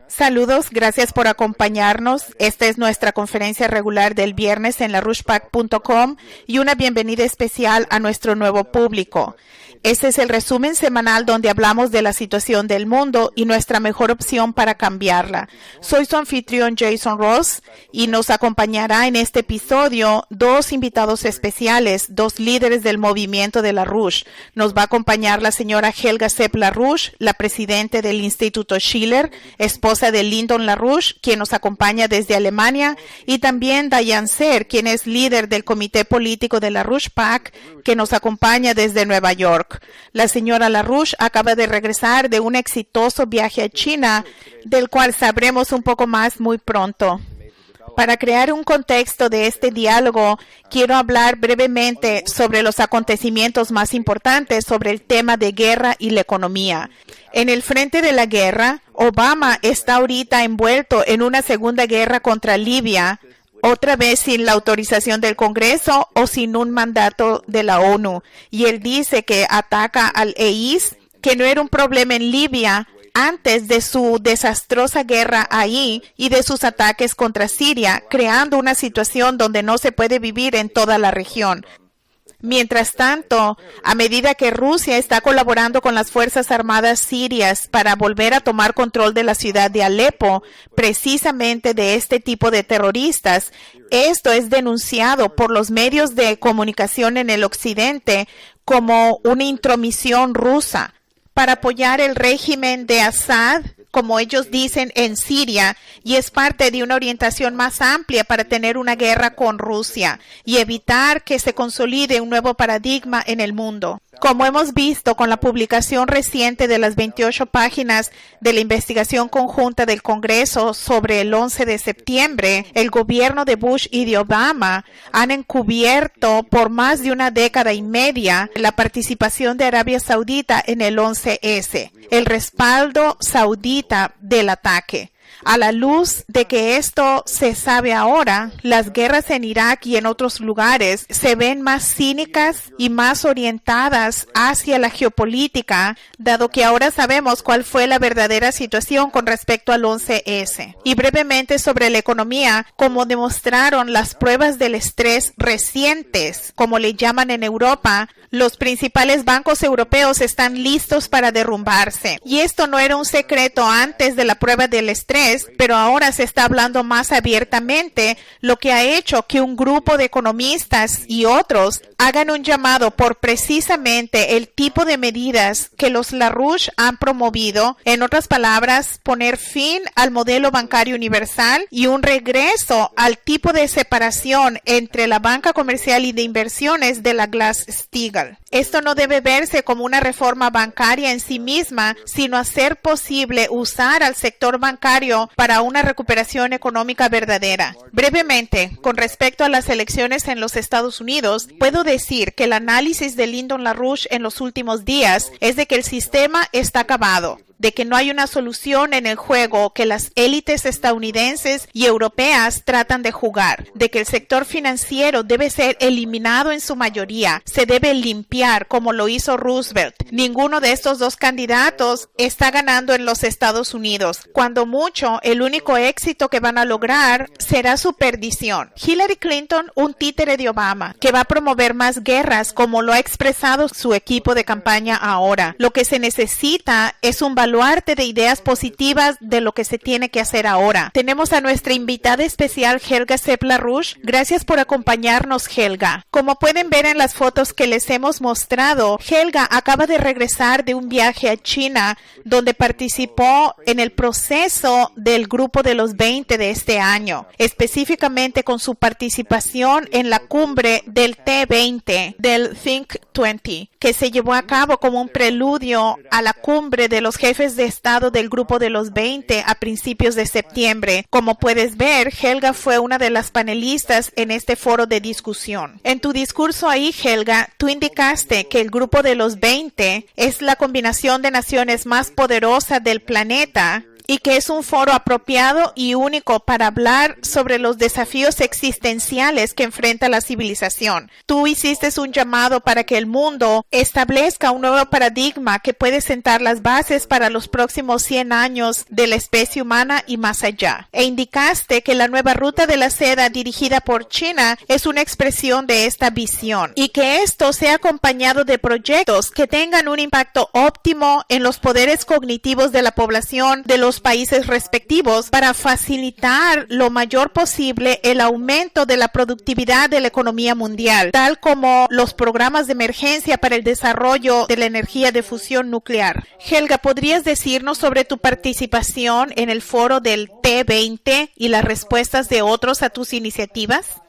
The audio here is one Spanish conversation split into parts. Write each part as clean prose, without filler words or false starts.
Saludos, gracias por acompañarnos. Esta es nuestra conferencia regular del viernes en larouchepac.com y una bienvenida especial a nuestro nuevo público. Este es el resumen semanal donde hablamos de la situación del mundo y nuestra mejor opción para cambiarla. Soy su anfitrión Jason Ross y nos acompañará en este episodio dos invitados especiales, dos líderes del movimiento de LaRouche. Nos va a acompañar la señora Helga Sepp LaRouche, la presidenta del Instituto Schiller, esposa de Lyndon LaRouche, quien nos acompaña desde Alemania, y también Diane Serr, quien es líder del comité político de LaRouchePAC, que nos acompaña desde Nueva York. La señora LaRouche acaba de regresar de un exitoso viaje a China, del cual sabremos un poco más muy pronto. Para crear un contexto de este diálogo, quiero hablar brevemente sobre los acontecimientos más importantes sobre el tema de guerra y la economía. En el frente de la guerra, Obama está ahorita envuelto en una segunda guerra contra Libia, otra vez sin la autorización del Congreso o sin un mandato de la ONU. Y él dice que ataca al EIS, que no era un problema en Libia antes de su desastrosa guerra ahí y de sus ataques contra Siria, creando una situación donde no se puede vivir en toda la región. Mientras tanto, a medida que Rusia está colaborando con las Fuerzas Armadas sirias para volver a tomar control de la ciudad de Alepo, precisamente de este tipo de terroristas, esto es denunciado por los medios de comunicación en el occidente como una intromisión rusa para apoyar el régimen de Assad, como ellos dicen, en Siria, y es parte de una orientación más amplia para tener una guerra con Rusia y evitar que se consolide un nuevo paradigma en el mundo. Como hemos visto con la publicación reciente de las 28 páginas de la investigación conjunta del Congreso sobre el 11 de septiembre, el gobierno de Bush y de Obama han encubierto por más de una década y media la participación de Arabia Saudita en el 11S, el respaldo saudita del ataque. A la luz de que esto se sabe ahora, las guerras en Irak y en otros lugares se ven más cínicas y más orientadas hacia la geopolítica, dado que ahora sabemos cuál fue la verdadera situación con respecto al 11S. Y brevemente sobre la economía, como demostraron las pruebas del estrés recientes, como le llaman en Europa, los principales bancos europeos están listos para derrumbarse. Y esto no era un secreto antes de la prueba del estrés, pero ahora se está hablando más abiertamente, lo que ha hecho que un grupo de economistas y otros hagan un llamado por precisamente el tipo de medidas que los LaRouche han promovido, en otras palabras, poner fin al modelo bancario universal y un regreso al tipo de separación entre la banca comercial y de inversiones de la Glass-Steagall. Esto no debe verse como una reforma bancaria en sí misma, sino hacer posible usar al sector bancario para una recuperación económica verdadera. Brevemente, con respecto a las elecciones en los Estados Unidos, puedo decir que el análisis de Lyndon LaRouche en los últimos días es de que el sistema está acabado, de que no hay una solución en el juego que las élites estadounidenses y europeas tratan de jugar, de que el sector financiero debe ser eliminado en su mayoría, se debe limpiar como lo hizo Roosevelt. Ninguno de estos dos candidatos está ganando en los Estados Unidos. Cuando mucho, el único éxito que van a lograr será su perdición. Hillary Clinton, un títere de Obama, que va a promover más guerras como lo ha expresado su equipo de campaña ahora. Lo que se necesita es un baluarte de ideas positivas de lo que se tiene que hacer ahora. Tenemos a nuestra invitada especial Helga Sepp LaRouche. Gracias por acompañarnos, Helga. Como pueden ver en las fotos que les hemos mostrado, Helga acaba de regresar de un viaje a China donde participó en el proceso del grupo de los 20 de este año, específicamente con su participación en la cumbre del T20, del Think 20, que se llevó a cabo como un preludio a la cumbre de los jefes de Estado del Grupo de los 20 a principios de septiembre. Como puedes ver, Helga fue una de las panelistas en este foro de discusión. En tu discurso ahí, Helga, tú indicaste que el Grupo de los 20 es la combinación de naciones más poderosa del planeta y que es un foro apropiado y único para hablar sobre los desafíos existenciales que enfrenta la civilización. Tú hiciste un llamado para que el mundo establezca un nuevo paradigma que puede sentar las bases para los próximos 100 años de la especie humana y más allá. E indicaste que la nueva ruta de la seda dirigida por China es una expresión de esta visión y que esto sea acompañado de proyectos que tengan un impacto óptimo en los poderes cognitivos de la población de los países respectivos para facilitar lo mayor posible el aumento de la productividad de la economía mundial, tal como los programas de emergencia para el desarrollo de la energía de fusión nuclear. Helga, ¿podrías decirnos sobre tu participación en el foro del T20 y las respuestas de otros a tus iniciativas?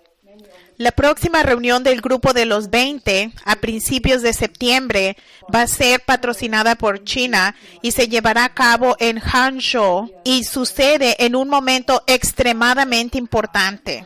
La próxima reunión del Grupo de los 20 a principios de septiembre va a ser patrocinada por China y se llevará a cabo en Hangzhou y sucede en un momento extremadamente importante.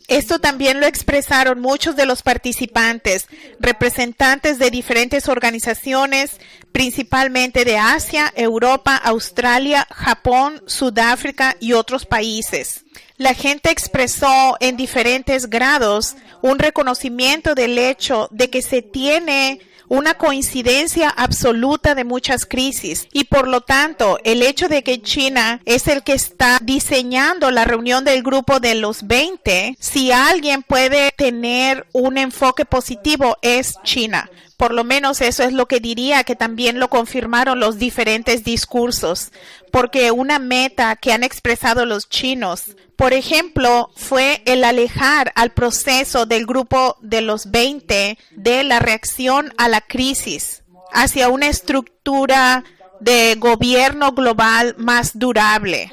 Esto también lo expresaron muchos de los participantes, representantes de diferentes organizaciones, principalmente de Asia, Europa, Australia, Japón, Sudáfrica y otros países. La gente expresó en diferentes grados un reconocimiento del hecho de que se tiene una coincidencia absoluta de muchas crisis y por lo tanto el hecho de que China es el que está diseñando la reunión del grupo de los 20, si alguien puede tener un enfoque positivo es China. Por lo menos eso es lo que diría, que también lo confirmaron los diferentes discursos, porque una meta que han expresado los chinos, por ejemplo, fue el alejar al proceso del grupo de los 20 de la reacción a la crisis hacia una estructura de gobierno global más durable.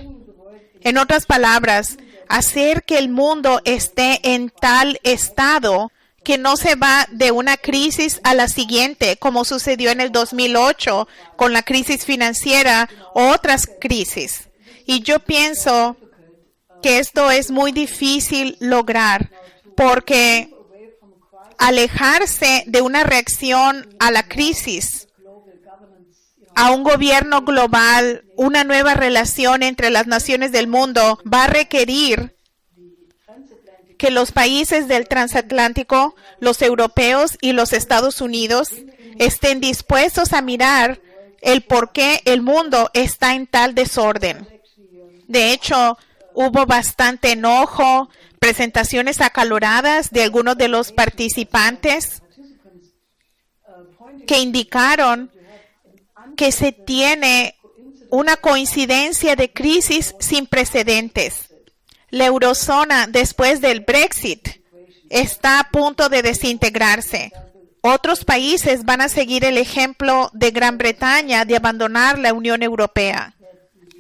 En otras palabras, hacer que el mundo esté en tal estado que no se va de una crisis a la siguiente, como sucedió en el 2008 con la crisis financiera o otras crisis. Y yo pienso que esto es muy difícil lograr porque alejarse de una reacción a la crisis, a un gobierno global, una nueva relación entre las naciones del mundo, va a requerir que los países del transatlántico, los europeos y los Estados Unidos estén dispuestos a mirar el por qué el mundo está en tal desorden. De hecho, hubo bastante enojo, presentaciones acaloradas de algunos de los participantes que indicaron que se tiene una coincidencia de crisis sin precedentes. La eurozona, después del Brexit, está a punto de desintegrarse. Otros países van a seguir el ejemplo de Gran Bretaña de abandonar la Unión Europea.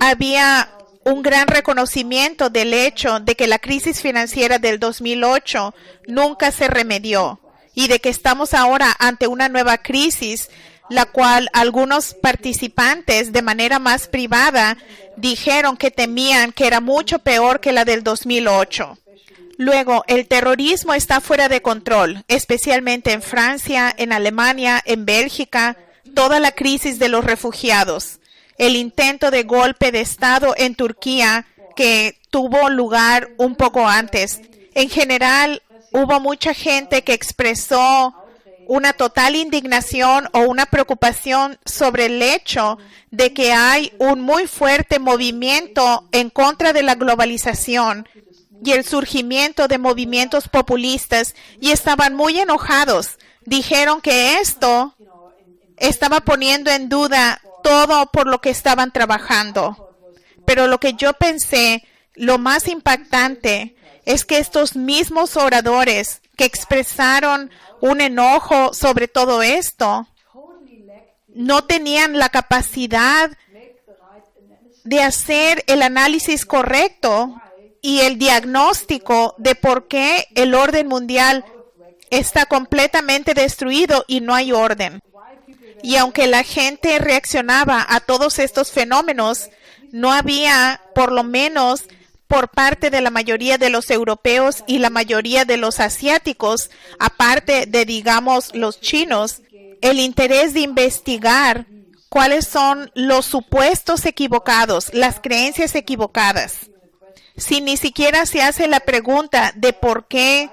Había un gran reconocimiento del hecho de que la crisis financiera del 2008 nunca se remedió y de que estamos ahora ante una nueva crisis, la cual algunos participantes de manera más privada dijeron que temían que era mucho peor que la del 2008. Luego, el terrorismo está fuera de control, especialmente en Francia, en Alemania, en Bélgica, toda la crisis de los refugiados, el intento de golpe de Estado en Turquía que tuvo lugar un poco antes. En general, hubo mucha gente que expresó una total indignación o una preocupación sobre el hecho de que hay un muy fuerte movimiento en contra de la globalización y el surgimiento de movimientos populistas y estaban muy enojados. Dijeron que esto estaba poniendo en duda todo por lo que estaban trabajando. Pero lo que yo pensé, lo más impactante, es que estos mismos oradores que expresaron un enojo sobre todo esto, no tenían la capacidad de hacer el análisis correcto y el diagnóstico de por qué el orden mundial está completamente destruido y no hay orden. Y aunque la gente reaccionaba a todos estos fenómenos, no había, por lo menos por parte de la mayoría de los europeos y la mayoría de los asiáticos, aparte de, digamos, los chinos, el interés de investigar cuáles son los supuestos equivocados, las creencias equivocadas. Si ni siquiera se hace la pregunta de por qué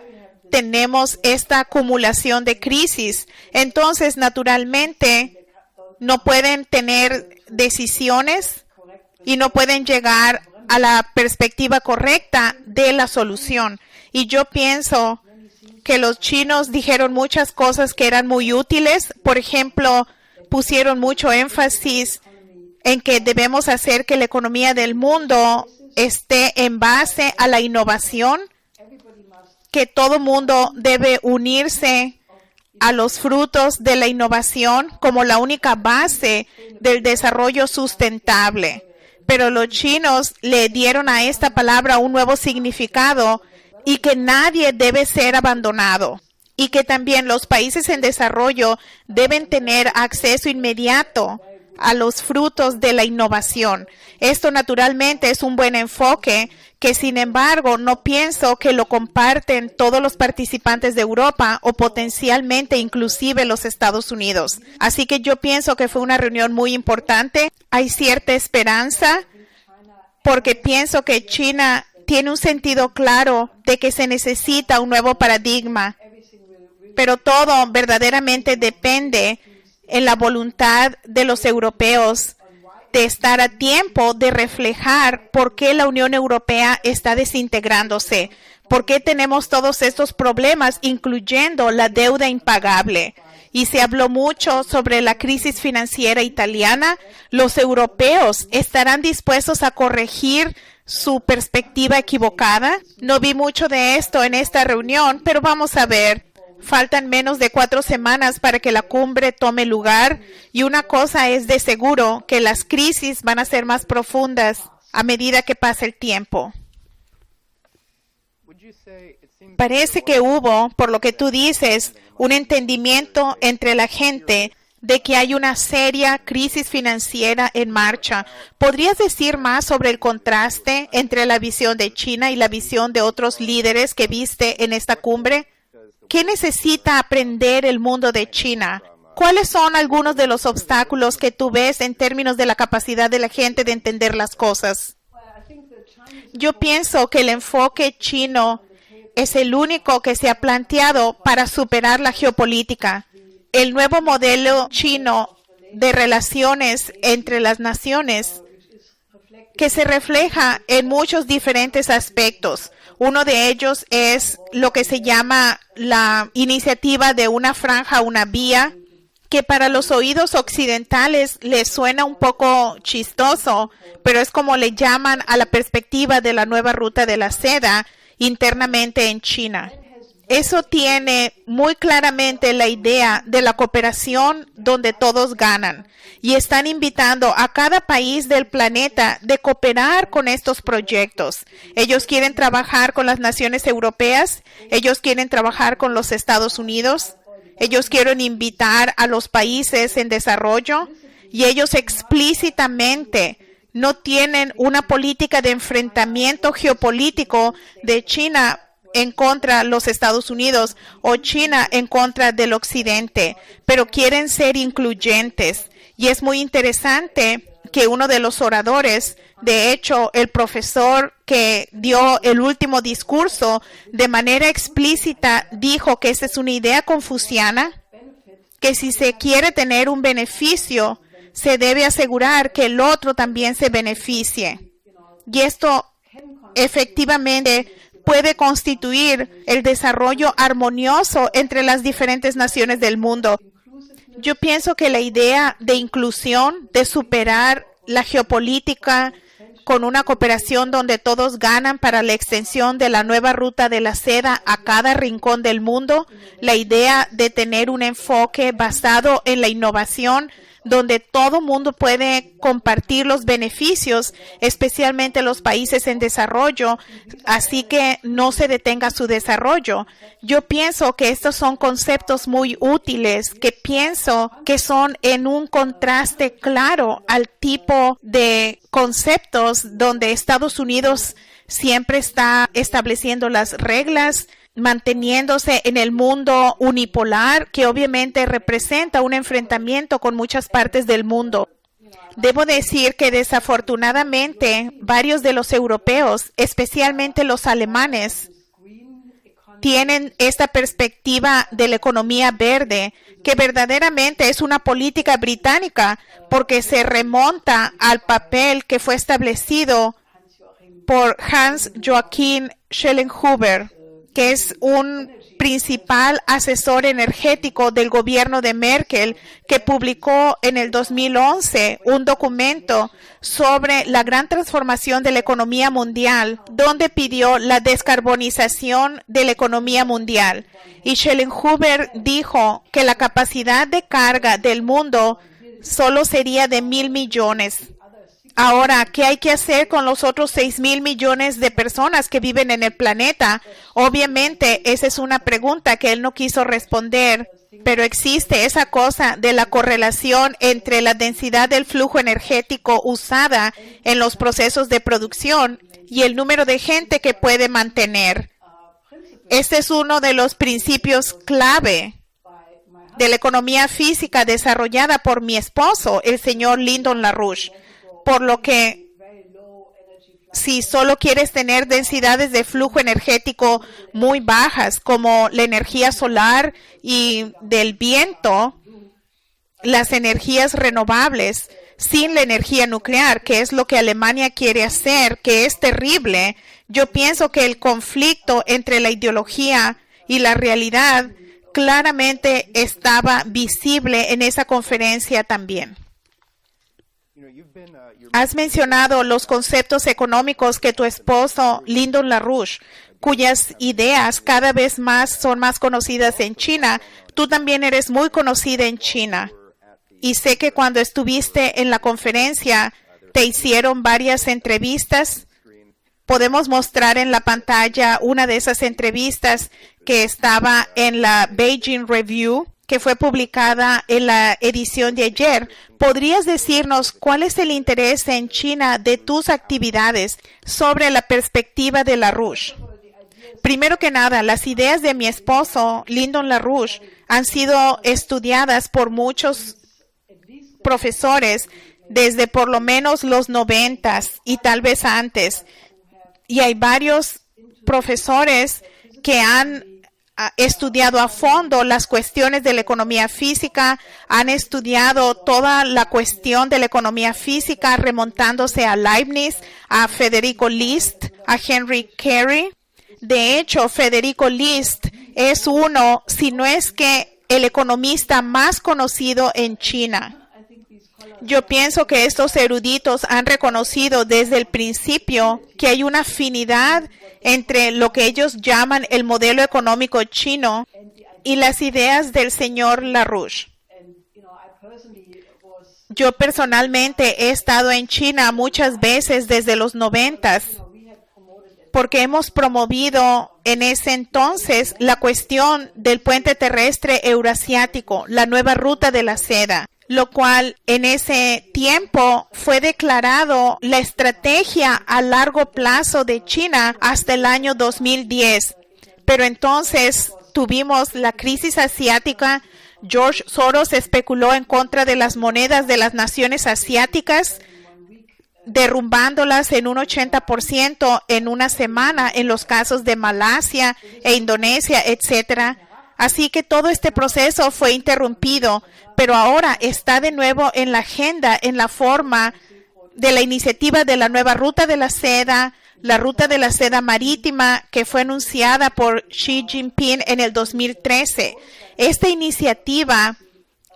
tenemos esta acumulación de crisis, entonces naturalmente no pueden tener decisiones y no pueden llegar a la perspectiva correcta de la solución. Y yo pienso que los chinos dijeron muchas cosas que eran muy útiles. Por ejemplo, pusieron mucho énfasis en que debemos hacer que la economía del mundo esté en base a la innovación, que todo mundo debe unirse a los frutos de la innovación como la única base del desarrollo sustentable. Pero los chinos le dieron a esta palabra un nuevo significado y que nadie debe ser abandonado y que también los países en desarrollo deben tener acceso inmediato a los frutos de la innovación. Esto naturalmente es un buen enfoque que, sin embargo, no pienso que lo comparten todos los participantes de Europa o potencialmente inclusive los Estados Unidos. Así que yo pienso que fue una reunión muy importante. Hay cierta esperanza porque pienso que China tiene un sentido claro de que se necesita un nuevo paradigma, pero todo verdaderamente depende en la voluntad de los europeos de estar a tiempo de reflejar por qué la Unión Europea está desintegrándose, por qué tenemos todos estos problemas, incluyendo la deuda impagable. Y se habló mucho sobre la crisis financiera italiana. Los europeos estarán dispuestos a corregir su perspectiva equivocada. No vi mucho de esto en esta reunión, pero vamos a ver. Faltan menos de 4 semanas para que la cumbre tome lugar y una cosa es de seguro, que las crisis van a ser más profundas a medida que pase el tiempo. Parece que hubo, por lo que tú dices, un entendimiento entre la gente de que hay una seria crisis financiera en marcha. ¿Podrías decir más sobre el contraste entre la visión de China y la visión de otros líderes que viste en esta cumbre? ¿Qué necesita aprender el mundo de China? ¿Cuáles son algunos de los obstáculos que tú ves en términos de la capacidad de la gente de entender las cosas? Yo pienso que el enfoque chino es el único que se ha planteado para superar la geopolítica. El nuevo modelo chino de relaciones entre las naciones que se refleja en muchos diferentes aspectos. Uno de ellos es lo que se llama la iniciativa de una franja, una vía, que para los oídos occidentales les suena un poco chistoso, pero es como le llaman a la perspectiva de la nueva ruta de la seda internamente en China. Eso tiene muy claramente la idea de la cooperación donde todos ganan y están invitando a cada país del planeta de cooperar con estos proyectos. Ellos quieren trabajar con las naciones europeas, ellos quieren trabajar con los Estados Unidos, ellos quieren invitar a los países en desarrollo y ellos explícitamente no tienen una política de enfrentamiento geopolítico de China en contra de los Estados Unidos o China en contra del Occidente, pero quieren ser incluyentes. Y es muy interesante que uno de los oradores, de hecho, el profesor que dio el último discurso, de manera explícita dijo que esa es una idea confuciana, que si se quiere tener un beneficio, se debe asegurar que el otro también se beneficie. Y esto efectivamente puede constituir el desarrollo armonioso entre las diferentes naciones del mundo. Yo pienso que la idea de inclusión, de superar la geopolítica con una cooperación donde todos ganan para la extensión de la nueva ruta de la seda a cada rincón del mundo, la idea de tener un enfoque basado en la innovación, donde todo mundo puede compartir los beneficios, especialmente los países en desarrollo, así que no se detenga su desarrollo. Yo pienso que estos son conceptos muy útiles, que pienso que son en un contraste claro al tipo de conceptos donde Estados Unidos siempre está estableciendo las reglas manteniéndose en el mundo unipolar, que obviamente representa un enfrentamiento con muchas partes del mundo. Debo decir que desafortunadamente varios de los europeos, especialmente los alemanes, tienen esta perspectiva de la economía verde, que verdaderamente es una política británica, porque se remonta al papel que fue establecido por Hans Joachim Schellenhuber, que es un principal asesor energético del gobierno de Merkel, que publicó en el 2011 un documento sobre la gran transformación de la economía mundial, donde pidió la descarbonización de la economía mundial. Y Schellenhuber dijo que la capacidad de carga del mundo solo sería de 1,000 millones. Ahora, ¿qué hay que hacer con los otros 6,000 millones de personas que viven en el planeta? Obviamente, esa es una pregunta que él no quiso responder, pero existe esa cosa de la correlación entre la densidad del flujo energético usada en los procesos de producción y el número de gente que puede mantener. Este es uno de los principios clave de la economía física desarrollada por mi esposo, el señor Lyndon LaRouche. Por lo que si solo quieres tener densidades de flujo energético muy bajas, como la energía solar y del viento, las energías renovables, sin la energía nuclear, que es lo que Alemania quiere hacer, que es terrible, yo pienso que el conflicto entre la ideología y la realidad claramente estaba visible en esa conferencia también. Has mencionado los conceptos económicos que tu esposo, Lyndon LaRouche, cuyas ideas cada vez más son más conocidas en China. Tú también eres muy conocida en China. Y sé que cuando estuviste en la conferencia te hicieron varias entrevistas. Podemos mostrar en la pantalla una de esas entrevistas que estaba en la Beijing Review, que fue publicada en la edición de ayer. ¿Podrías decirnos cuál es el interés en China de tus actividades sobre la perspectiva de LaRouche? Primero que nada, las ideas de mi esposo, Lyndon LaRouche, han sido estudiadas por muchos profesores desde por lo menos los 90s y tal vez antes. Y hay varios profesores que han estudiado a fondo las cuestiones de la economía física, han estudiado toda la cuestión de la economía física remontándose a Leibniz, a Federico List, a Henry Carey. De hecho, Federico List es uno, si no es que el economista más conocido en China. Yo pienso que estos eruditos han reconocido desde el principio que hay una afinidad entre lo que ellos llaman el modelo económico chino y las ideas del señor LaRouche. Yo personalmente he estado en China muchas veces desde los 90s, porque hemos promovido en ese entonces la cuestión del puente terrestre eurasiático, la nueva ruta de la seda, lo cual en ese tiempo fue declarado la estrategia a largo plazo de China hasta el año 2010. Pero entonces tuvimos la crisis asiática. George Soros especuló en contra de las monedas de las naciones asiáticas, derrumbándolas en un 80% en una semana en los casos de Malasia e Indonesia, etcétera. Así que todo este proceso fue interrumpido, pero ahora está de nuevo en la agenda en la forma de la iniciativa de la nueva ruta de la seda, la ruta de la seda marítima que fue anunciada por Xi Jinping en el 2013. Esta iniciativa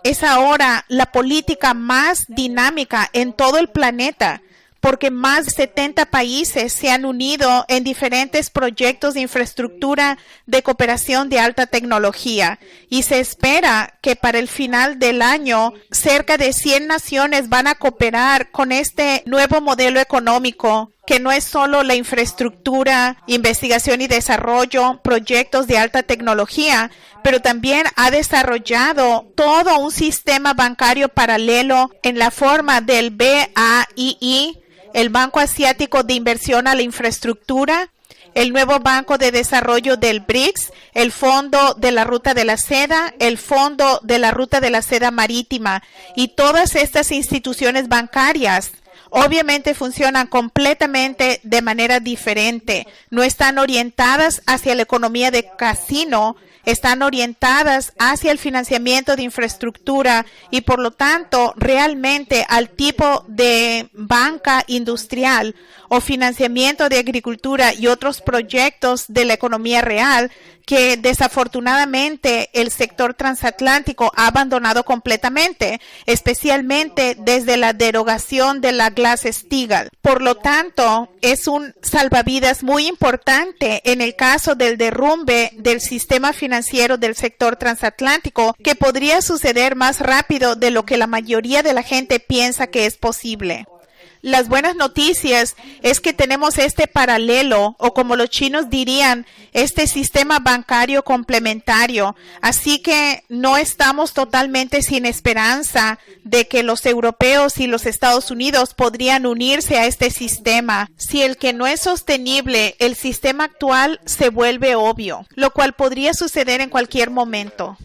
es ahora la política más dinámica en todo el planeta, porque más de 70 países se han unido en diferentes proyectos de infraestructura de cooperación de alta tecnología. Y se espera que para el final del año, cerca de 100 naciones van a cooperar con este nuevo modelo económico, que no es solo la infraestructura, investigación y desarrollo, proyectos de alta tecnología, pero también ha desarrollado todo un sistema bancario paralelo en la forma del BAII, el Banco Asiático de Inversión a la Infraestructura, el nuevo Banco de Desarrollo del BRICS, el Fondo de la Ruta de la Seda, el Fondo de la Ruta de la Seda Marítima y todas estas instituciones bancarias obviamente funcionan completamente de manera diferente. No están orientadas hacia la economía de casino, están orientadas hacia el financiamiento de infraestructura y por lo tanto realmente al tipo de banca industrial o financiamiento de agricultura y otros proyectos de la economía real que desafortunadamente el sector transatlántico ha abandonado completamente, especialmente desde la derogación de la Glass-Steagall. Por lo tanto, es un salvavidas muy importante en el caso del derrumbe del sistema financiero del sector transatlántico, que podría suceder más rápido de lo que la mayoría de la gente piensa que es posible. Las buenas noticias es que tenemos este paralelo, o como los chinos dirían, este sistema bancario complementario. Así que no estamos totalmente sin esperanza de que los europeos y los Estados Unidos podrían unirse a este sistema. Si el que no es sostenible, el sistema actual se vuelve obvio, lo cual podría suceder en cualquier momento.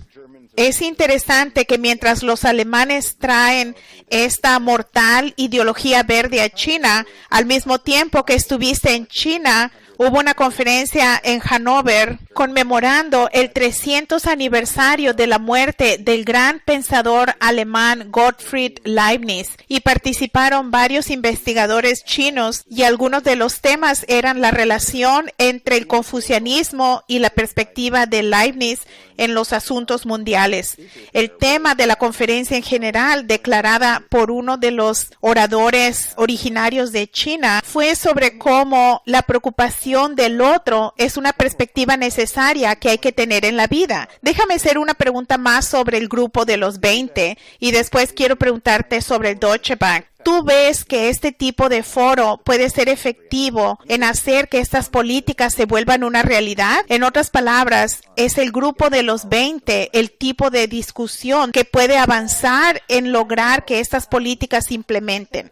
Es interesante que mientras los alemanes traen esta mortal ideología verde a China, al mismo tiempo que estuviste en China, hubo una conferencia en Hannover conmemorando el 300 aniversario de la muerte del gran pensador alemán Gottfried Leibniz y participaron varios investigadores chinos y algunos de los temas eran la relación entre el confucianismo y la perspectiva de Leibniz en los asuntos mundiales. El tema de la conferencia en general, declarada por uno de los oradores originarios de China, fue sobre cómo la preocupación del otro es una perspectiva necesaria que hay que tener en la vida. Déjame hacer una pregunta más sobre el grupo de los 20 y después quiero preguntarte sobre el Deutsche Bank. ¿Tú ves que este tipo de foro puede ser efectivo en hacer que estas políticas se vuelvan una realidad? En otras palabras, ¿es el grupo de los 20 el tipo de discusión que puede avanzar en lograr que estas políticas se implementen?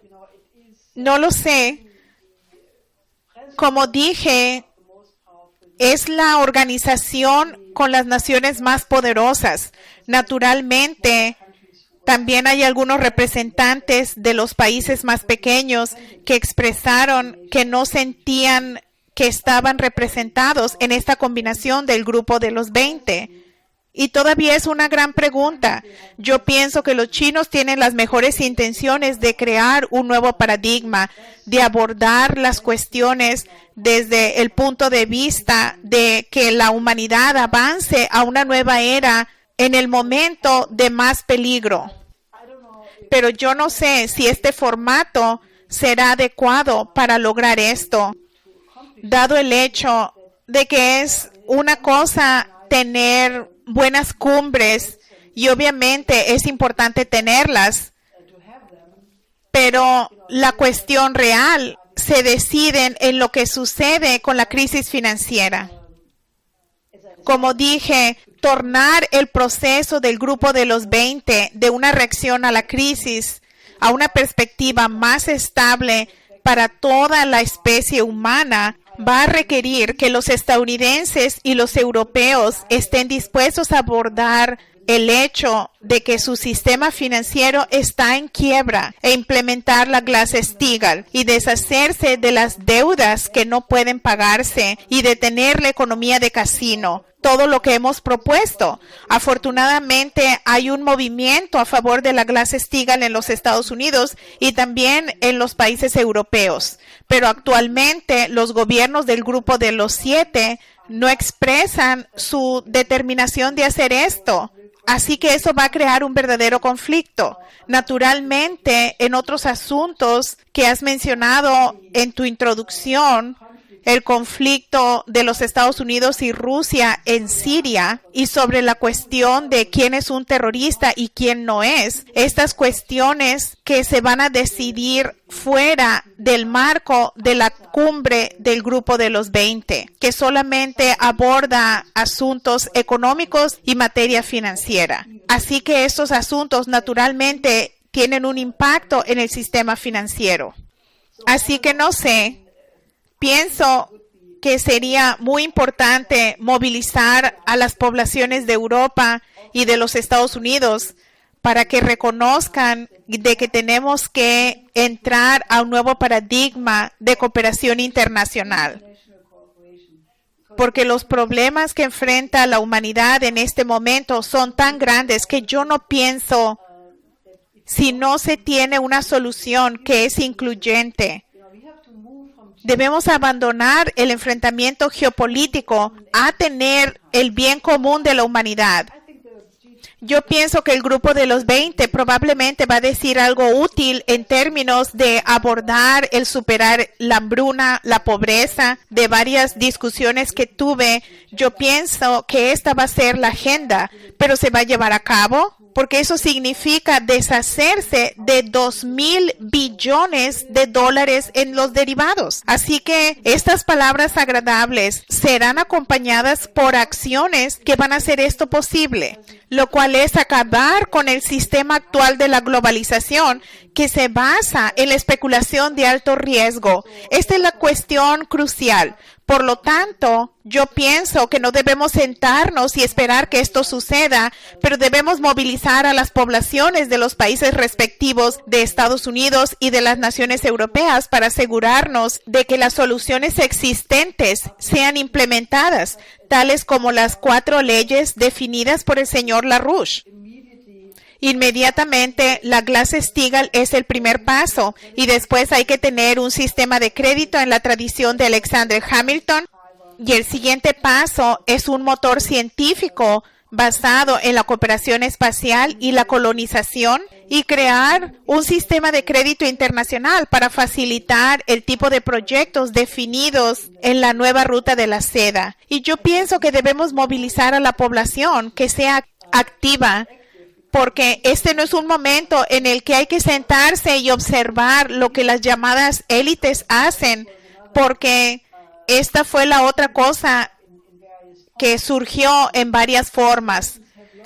No lo sé. Como dije, es la organización con las naciones más poderosas. Naturalmente, también hay algunos representantes de los países más pequeños que expresaron que no sentían que estaban representados en esta combinación del grupo de los 20. Y todavía es una gran pregunta. Yo pienso que los chinos tienen las mejores intenciones de crear un nuevo paradigma, de abordar las cuestiones desde el punto de vista de que la humanidad avance a una nueva era en el momento de más peligro. Pero yo no sé si este formato será adecuado para lograr esto, dado el hecho de que es una cosa tener buenas cumbres y obviamente es importante tenerlas, pero la cuestión real se decide en lo que sucede con la crisis financiera. Como dije, tornar el proceso del grupo de los 20 de una reacción a la crisis a una perspectiva más estable para toda la especie humana va a requerir que los estadounidenses y los europeos estén dispuestos a abordar el hecho de que su sistema financiero está en quiebra e implementar la Glass-Steagall y deshacerse de las deudas que no pueden pagarse y detener la economía de casino. Todo lo que hemos propuesto. Afortunadamente hay un movimiento a favor de la Glass-Steagall en los Estados Unidos y también en los países europeos. Pero actualmente los gobiernos del grupo de los 7 no expresan su determinación de hacer esto. Así que eso va a crear un verdadero conflicto. Naturalmente, en otros asuntos que has mencionado en tu introducción, el conflicto de los Estados Unidos y Rusia en Siria y sobre la cuestión de quién es un terrorista y quién no es. Estas cuestiones que se van a decidir fuera del marco de la cumbre del grupo de los 20, que solamente aborda asuntos económicos y materia financiera. Así que estos asuntos naturalmente tienen un impacto en el sistema financiero. Así que no sé. Pienso que sería muy importante movilizar a las poblaciones de Europa y de los Estados Unidos para que reconozcan de que tenemos que entrar a un nuevo paradigma de cooperación internacional. Porque los problemas que enfrenta la humanidad en este momento son tan grandes que yo no pienso, si no se tiene una solución que es incluyente, debemos abandonar el enfrentamiento geopolítico a tener el bien común de la humanidad. Yo pienso que el grupo de los 20 probablemente va a decir algo útil en términos de abordar el superar la hambruna, la pobreza, de varias discusiones que tuve. Yo pienso que esta va a ser la agenda, pero ¿se va a llevar a cabo? Porque eso significa deshacerse de 2,000 billones de dólares en los derivados. Así que estas palabras agradables serán acompañadas por acciones que van a hacer esto posible, lo cual es acabar con el sistema actual de la globalización que se basa en la especulación de alto riesgo. Esta es la cuestión crucial. Por lo tanto, yo pienso que no debemos sentarnos y esperar que esto suceda, pero debemos movilizar a las poblaciones de los países respectivos de Estados Unidos y de las naciones europeas para asegurarnos de que las soluciones existentes sean implementadas, tales como las 4 leyes definidas por el señor LaRouche. Inmediatamente, la Glass-Steagall es el primer paso y después hay que tener un sistema de crédito en la tradición de Alexander Hamilton y el siguiente paso es un motor científico basado en la cooperación espacial y la colonización y crear un sistema de crédito internacional para facilitar el tipo de proyectos definidos en la nueva ruta de la seda. Y yo pienso que debemos movilizar a la población que sea activa, porque este no es un momento en el que hay que sentarse y observar lo que las llamadas élites hacen, porque esta fue la otra cosa que surgió en varias formas.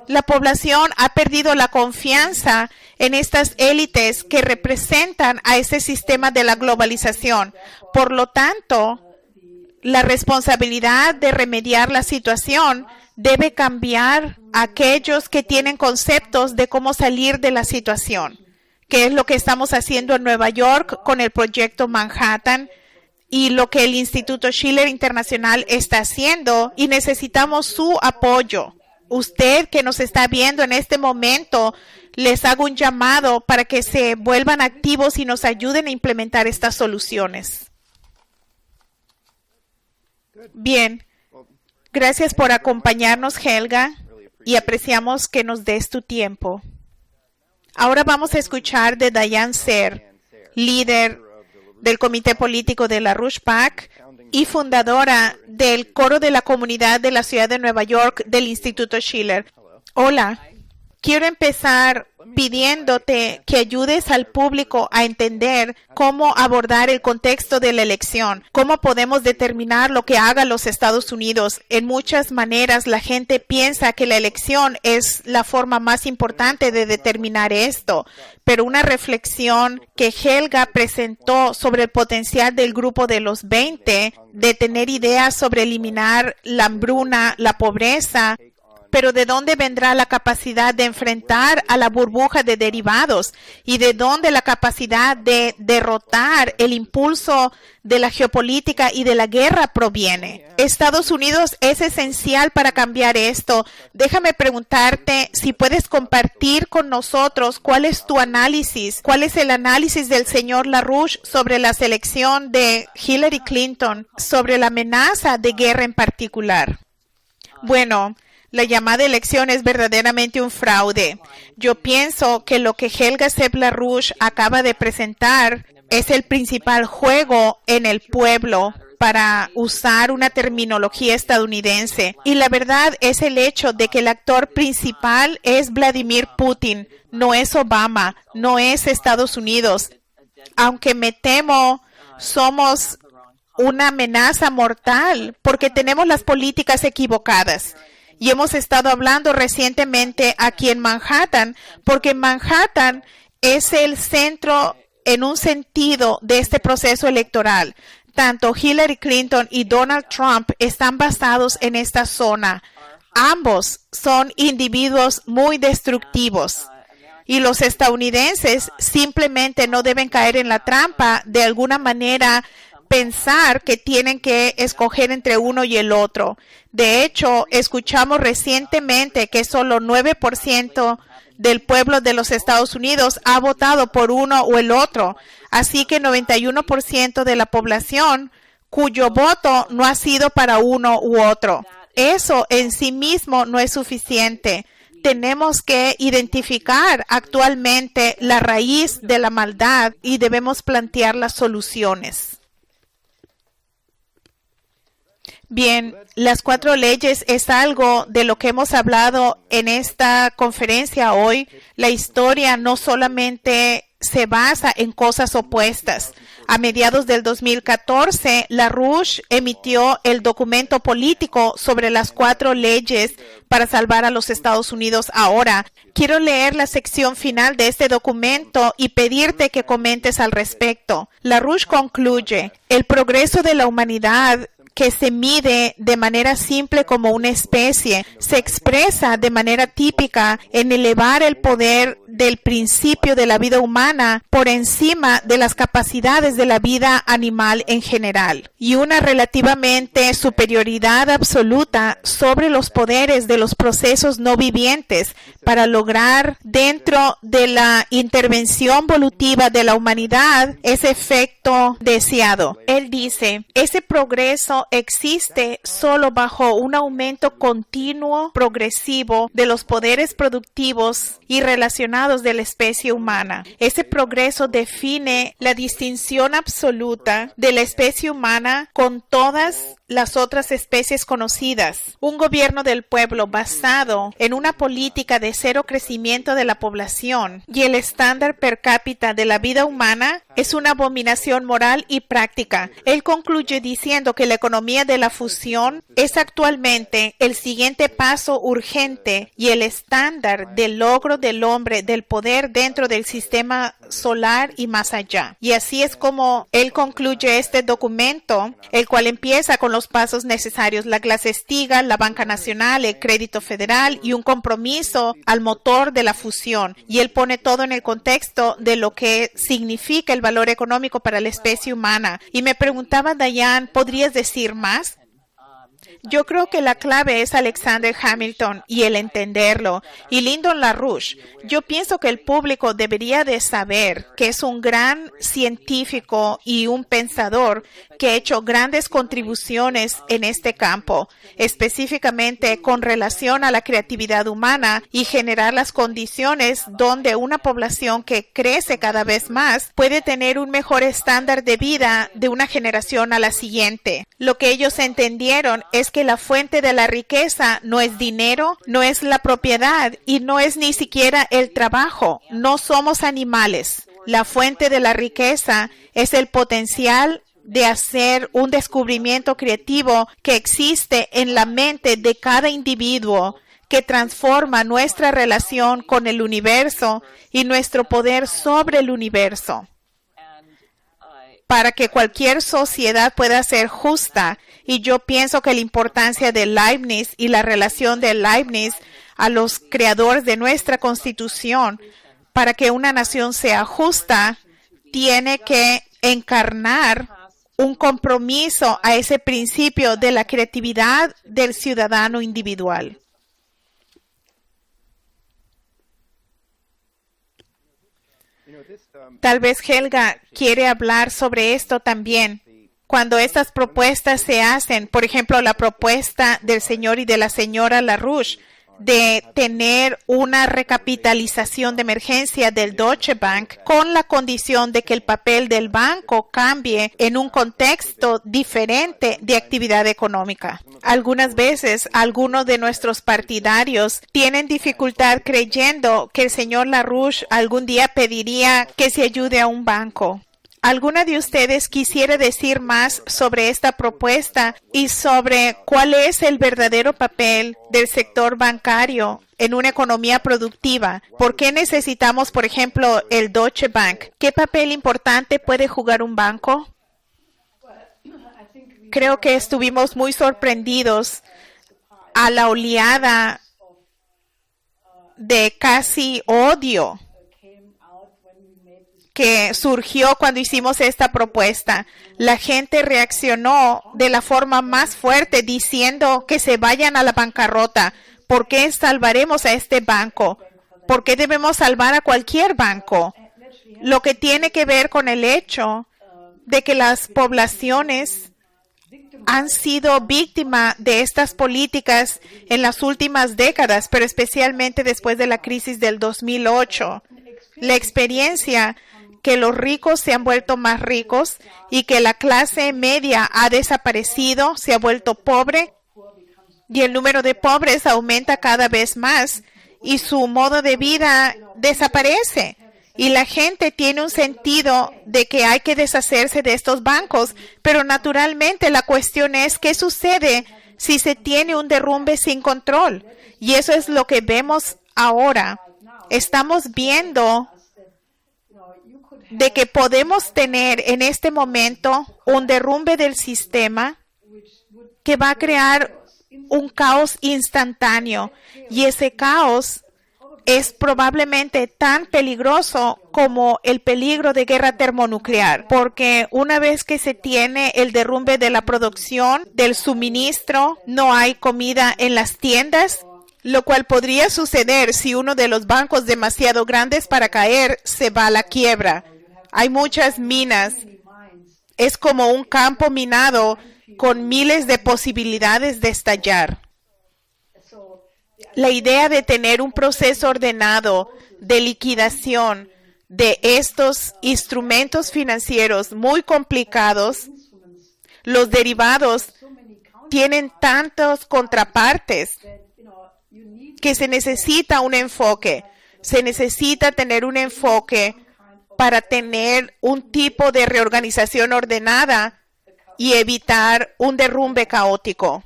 La población ha perdido la confianza en estas élites que representan a ese sistema de la globalización. Por lo tanto, la responsabilidad de remediar la situación debe cambiar a aquellos que tienen conceptos de cómo salir de la situación, que es lo que estamos haciendo en Nueva York con el proyecto Manhattan y lo que el Instituto Schiller Internacional está haciendo, y necesitamos su apoyo. Usted que nos está viendo en este momento, les hago un llamado para que se vuelvan activos y nos ayuden a implementar estas soluciones. Bien. Gracias por acompañarnos, Helga, y apreciamos que nos des tu tiempo. Ahora vamos a escuchar de Diane Serre, líder del Comité Político de LaRouche PAC y fundadora del Coro de la Comunidad de la Ciudad de Nueva York del Instituto Schiller. Hola, quiero empezar pidiéndote que ayudes al público a entender cómo abordar el contexto de la elección, cómo podemos determinar lo que haga los Estados Unidos. En muchas maneras, la gente piensa que la elección es la forma más importante de determinar esto, pero una reflexión que Helga presentó sobre el potencial del grupo de los 20 de tener ideas sobre eliminar la hambruna, la pobreza, pero ¿de dónde vendrá la capacidad de enfrentar a la burbuja de derivados? ¿Y de dónde la capacidad de derrotar el impulso de la geopolítica y de la guerra proviene? Estados Unidos es esencial para cambiar esto. Déjame preguntarte si puedes compartir con nosotros cuál es tu análisis, cuál es el análisis del señor LaRouche sobre la selección de Hillary Clinton, sobre la amenaza de guerra en particular. Bueno, la llamada elección es verdaderamente un fraude. Yo pienso que lo que Helga Sepp LaRouche acaba de presentar es el principal juego en el pueblo, para usar una terminología estadounidense. Y la verdad es el hecho de que el actor principal es Vladimir Putin, no es Obama, no es Estados Unidos. Aunque me temo, somos una amenaza mortal porque tenemos las políticas equivocadas. Y hemos estado hablando recientemente aquí en Manhattan, porque Manhattan es el centro en un sentido de este proceso electoral. Tanto Hillary Clinton y Donald Trump están basados en esta zona. Ambos son individuos muy destructivos. Y los estadounidenses simplemente no deben caer en la trampa de alguna manera pensar que tienen que escoger entre uno y el otro. De hecho, escuchamos recientemente que solo 9% del pueblo de los Estados Unidos ha votado por uno o el otro. Así que 91% de la población cuyo voto no ha sido para uno u otro. Eso en sí mismo no es suficiente. Tenemos que identificar actualmente la raíz de la maldad y debemos plantear las soluciones. Bien, las 4 leyes es algo de lo que hemos hablado en esta conferencia hoy. La historia no solamente se basa en cosas opuestas. A mediados del 2014, LaRouche emitió el documento político sobre las 4 leyes para salvar a los Estados Unidos ahora. Quiero leer la sección final de este documento y pedirte que comentes al respecto. LaRouche concluye, el progreso de la humanidad que se mide de manera simple como una especie, se expresa de manera típica en elevar el poder del principio de la vida humana por encima de las capacidades de la vida animal en general, y una relativamente superioridad absoluta sobre los poderes de los procesos no vivientes para lograr dentro de la intervención evolutiva de la humanidad ese efecto deseado. Él dice, ese progreso existe solo bajo un aumento continuo, progresivo de los poderes productivos y relacionados de la especie humana. Ese progreso define la distinción absoluta de la especie humana con todas las otras especies conocidas. Un gobierno del pueblo basado en una política de cero crecimiento de la población y el estándar per cápita de la vida humana es una abominación moral y práctica. Él concluye diciendo que la economía de la fusión es actualmente el siguiente paso urgente y el estándar del logro del hombre del poder dentro del sistema solar y más allá. Y así es como él concluye este documento, el cual empieza con los pasos necesarios: la Glass-Steagall, la Banca Nacional, el crédito federal y un compromiso al motor de la fusión. Y él pone todo en el contexto de lo que significa el valor económico para la especie humana. Y me preguntaba, Diane, ¿podrías decir más? Yo creo que la clave es Alexander Hamilton y el entenderlo. Y Lyndon LaRouche, yo pienso que el público debería de saber que es un gran científico y un pensador que ha hecho grandes contribuciones en este campo, específicamente con relación a la creatividad humana y generar las condiciones donde una población que crece cada vez más puede tener un mejor estándar de vida de una generación a la siguiente. Lo que ellos entendieron es que la fuente de la riqueza no es dinero, no es la propiedad y no es ni siquiera el trabajo. No somos animales. La fuente de la riqueza es el potencial de hacer un descubrimiento creativo que existe en la mente de cada individuo, que transforma nuestra relación con el universo y nuestro poder sobre el universo, para que cualquier sociedad pueda ser justa. Y yo pienso que la importancia de Leibniz y la relación de Leibniz a los creadores de nuestra Constitución, para que una nación sea justa, tiene que encarnar un compromiso a ese principio de la creatividad del ciudadano individual. Tal vez Helga quiere hablar sobre esto también. Cuando estas propuestas se hacen, por ejemplo, la propuesta del señor y de la señora LaRouche de tener una recapitalización de emergencia del Deutsche Bank con la condición de que el papel del banco cambie en un contexto diferente de actividad económica. Algunas veces, algunos de nuestros partidarios tienen dificultad creyendo que el señor LaRouche algún día pediría que se ayude a un banco. ¿Alguna de ustedes quisiera decir más sobre esta propuesta y sobre cuál es el verdadero papel del sector bancario en una economía productiva? ¿Por qué necesitamos, por ejemplo, el Deutsche Bank? ¿Qué papel importante puede jugar un banco? creo que estuvimos muy sorprendidos a la oleada de casi odio que surgió cuando hicimos esta propuesta. La gente reaccionó de la forma más fuerte diciendo que se vayan a la bancarrota. ¿Por qué salvaremos a este banco? ¿Por qué debemos salvar a cualquier banco? Lo que tiene que ver con el hecho de que las poblaciones han sido víctimas de estas políticas en las últimas décadas, pero especialmente después de la crisis del 2008. La experiencia que los ricos se han vuelto más ricos y que la clase media ha desaparecido, se ha vuelto pobre y el número de pobres aumenta cada vez más y su modo de vida desaparece. Y la gente tiene un sentido de que hay que deshacerse de estos bancos, pero naturalmente la cuestión es qué sucede si se tiene un derrumbe sin control. Y eso es lo que vemos ahora. Estamos viendo de que podemos tener en este momento un derrumbe del sistema que va a crear un caos instantáneo, y ese caos es probablemente tan peligroso como el peligro de guerra termonuclear, porque una vez que se tiene el derrumbe de la producción, del suministro, no hay comida en las tiendas, lo cual podría suceder si uno de los bancos demasiado grandes para caer se va a la quiebra. Hay muchas minas. Es como un campo minado con miles de posibilidades de estallar. La idea de tener un proceso ordenado de liquidación de estos instrumentos financieros muy complicados, los derivados tienen tantas contrapartes que se necesita un enfoque. Se necesita tener un enfoque para tener un tipo de reorganización ordenada y evitar un derrumbe caótico.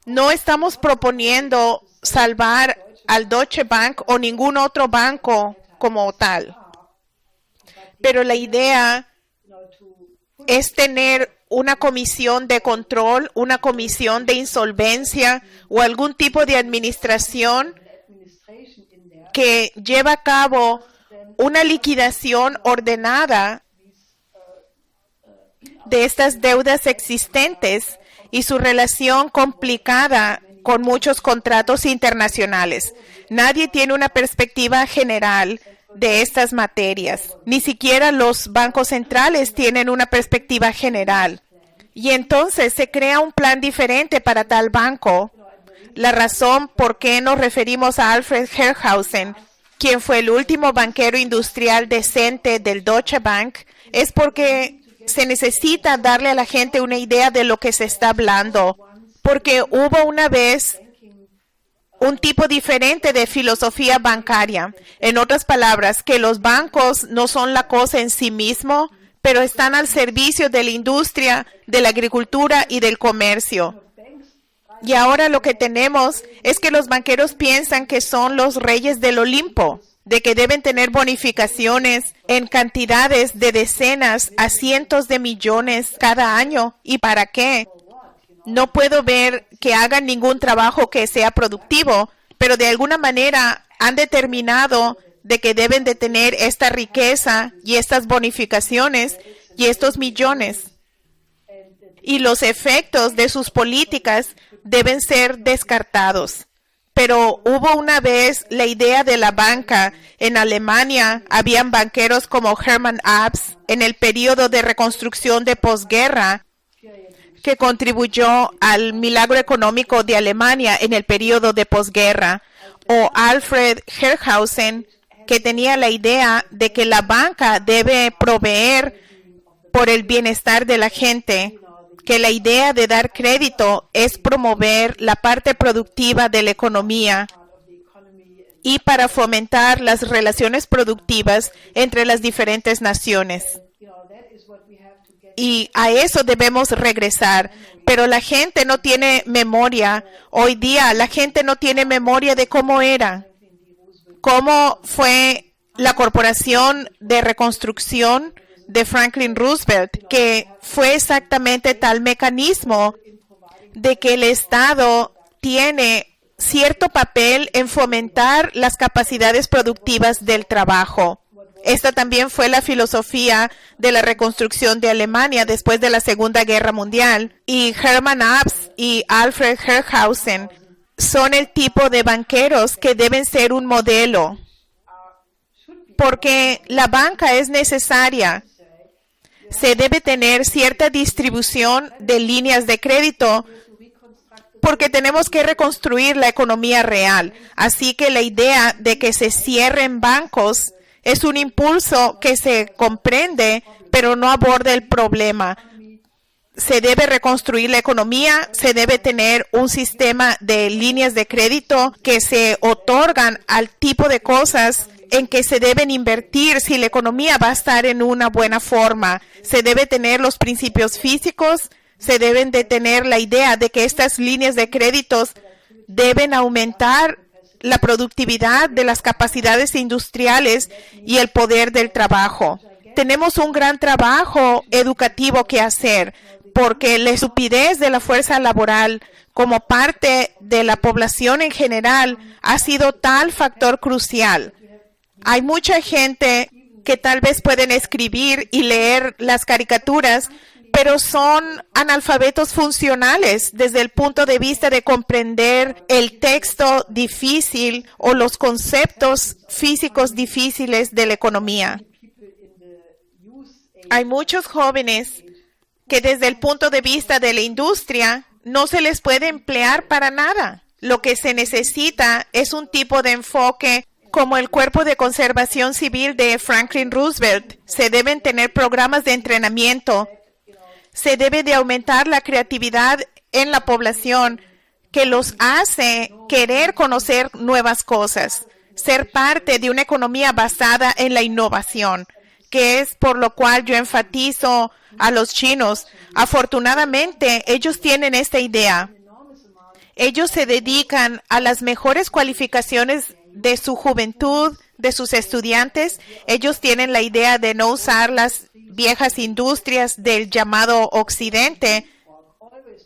No estamos proponiendo salvar al Deutsche Bank o ningún otro banco como tal. Pero la idea es tener una comisión de control, una comisión de insolvencia o algún tipo de administración que lleva a cabo una liquidación ordenada de estas deudas existentes y su relación complicada con muchos contratos internacionales. Nadie tiene una perspectiva general de estas materias. Ni siquiera los bancos centrales tienen una perspectiva general. Y entonces se crea un plan diferente para tal banco. La razón por qué nos referimos a Alfred Herrhausen, quien fue el último banquero industrial decente del Deutsche Bank, es porque se necesita darle a la gente una idea de lo que se está hablando, porque hubo una vez un tipo diferente de filosofía bancaria. En otras palabras, que los bancos no son la cosa en sí mismo, pero están al servicio de la industria, de la agricultura y del comercio. Y ahora lo que tenemos es que los banqueros piensan que son los reyes del Olimpo, de que deben tener bonificaciones en cantidades de decenas a cientos de millones cada año. ¿Y para qué? No puedo ver que hagan ningún trabajo que sea productivo, pero de alguna manera han determinado de que deben de tener esta riqueza y estas bonificaciones y estos millones. Y los efectos de sus políticas deben ser descartados. Pero hubo una vez la idea de la banca. En Alemania habían banqueros como Hermann Abs en el periodo de reconstrucción de posguerra, que contribuyó al milagro económico de Alemania en el periodo de posguerra, o Alfred Herrhausen, que tenía la idea de que la banca debe proveer por el bienestar de la gente, que la idea de dar crédito es promover la parte productiva de la economía y para fomentar las relaciones productivas entre las diferentes naciones. Y a eso debemos regresar. Pero la gente no tiene memoria. Hoy día la gente no tiene memoria de cómo era. Cómo fue la Corporación de Reconstrucción de Franklin Roosevelt, que fue exactamente tal mecanismo de que el Estado tiene cierto papel en fomentar las capacidades productivas del trabajo. Esta también fue la filosofía de la reconstrucción de Alemania después de la Segunda Guerra Mundial. Y Hermann Abs y Alfred Herrhausen son el tipo de banqueros que deben ser un modelo, porque la banca es necesaria. Se debe tener cierta distribución de líneas de crédito porque tenemos que reconstruir la economía real. Así que la idea de que se cierren bancos es un impulso que se comprende, pero no aborda el problema. Se debe reconstruir la economía, se debe tener un sistema de líneas de crédito que se otorgan al tipo de cosas en que se deben invertir si la economía va a estar en una buena forma. Se debe tener los principios físicos, se deben de tener la idea de que estas líneas de créditos deben aumentar la productividad de las capacidades industriales y el poder del trabajo. Tenemos un gran trabajo educativo que hacer porque la estupidez de la fuerza laboral como parte de la población en general ha sido tal factor crucial. Hay mucha gente que tal vez pueden escribir y leer las caricaturas, pero son analfabetos funcionales desde el punto de vista de comprender el texto difícil o los conceptos físicos difíciles de la economía. Hay muchos jóvenes que desde el punto de vista de la industria no se les puede emplear para nada. Lo que se necesita es un tipo de enfoque como el Cuerpo de Conservación Civil de Franklin Roosevelt. Se deben tener programas de entrenamiento. Se debe de aumentar la creatividad en la población que los hace querer conocer nuevas cosas, ser parte de una economía basada en la innovación, que es por lo cual yo enfatizo a los chinos. Afortunadamente, ellos tienen esta idea. Ellos se dedican a las mejores cualificaciones de su juventud, de sus estudiantes. Ellos tienen la idea de no usar las viejas industrias del llamado Occidente,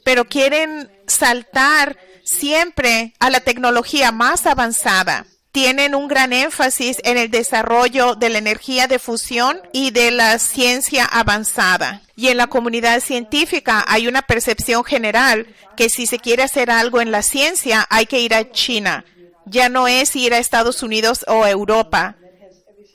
pero quieren saltar siempre a la tecnología más avanzada. Tienen un gran énfasis en el desarrollo de la energía de fusión y de la ciencia avanzada. Y en la comunidad científica hay una percepción general que si se quiere hacer algo en la ciencia hay que ir a China. Ya no es ir a Estados Unidos o Europa,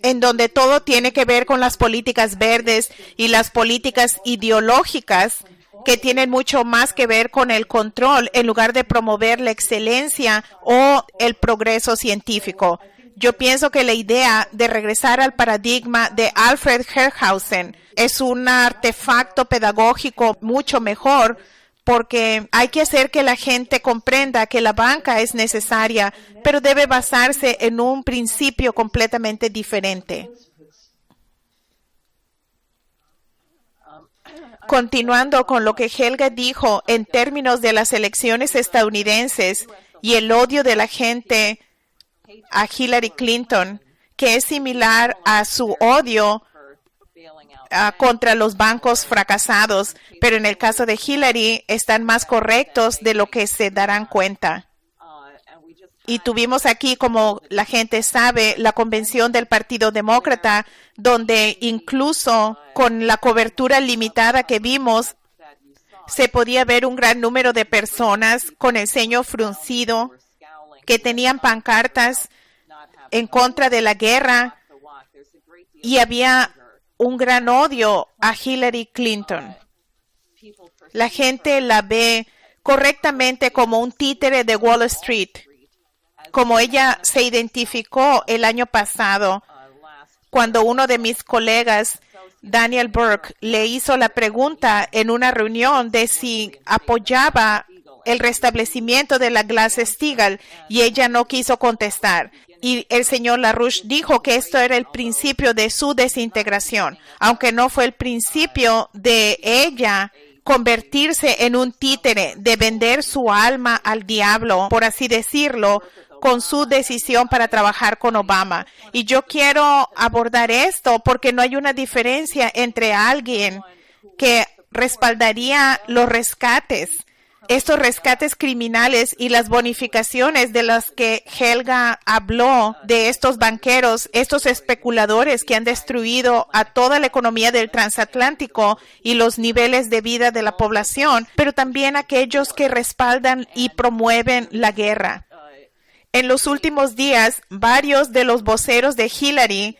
en donde todo tiene que ver con las políticas verdes y las políticas ideológicas que tienen mucho más que ver con el control en lugar de promover la excelencia o el progreso científico. Yo pienso que la idea de regresar al paradigma de Alfred Herrhausen es un artefacto pedagógico mucho mejor porque hay que hacer que la gente comprenda que la banca es necesaria, pero debe basarse en un principio completamente diferente. Continuando con lo que Helga dijo en términos de las elecciones estadounidenses y el odio de la gente a Hillary Clinton, que es similar a su odio contra los bancos fracasados, pero en el caso de Hillary están más correctos de lo que se darán cuenta. Y tuvimos aquí, como la gente sabe, la convención del Partido Demócrata, donde incluso con la cobertura limitada que vimos, se podía ver un gran número de personas con el ceño fruncido que tenían pancartas en contra de la guerra y había un gran odio a Hillary Clinton. La gente la ve correctamente como un títere de Wall Street, como ella se identificó el año pasado, cuando uno de mis colegas, Daniel Burke, le hizo la pregunta en una reunión de si apoyaba el restablecimiento de la Glass-Steagall y ella no quiso contestar. Y el señor LaRouche dijo que esto era el principio de su desintegración, aunque no fue el principio de ella convertirse en un títere, de vender su alma al diablo, por así decirlo, con su decisión para trabajar con Obama. Y yo quiero abordar esto porque no hay una diferencia entre alguien que respaldaría los rescates, estos rescates criminales y las bonificaciones de las que Helga habló, de estos banqueros, estos especuladores que han destruido a toda la economía del transatlántico y los niveles de vida de la población, pero también aquellos que respaldan y promueven la guerra. En los últimos días, varios de los voceros de Hillary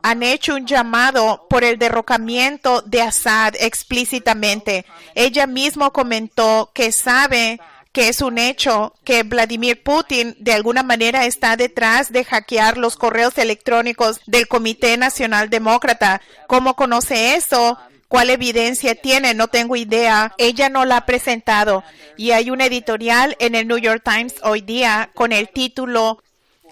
han hecho un llamado por el derrocamiento de Assad explícitamente. Ella misma comentó que sabe que es un hecho que Vladimir Putin de alguna manera está detrás de hackear los correos electrónicos del Comité Nacional Demócrata. ¿Cómo conoce eso? ¿Cuál evidencia tiene? No tengo idea. Ella no la ha presentado. Y hay un editorial en el New York Times hoy día con el título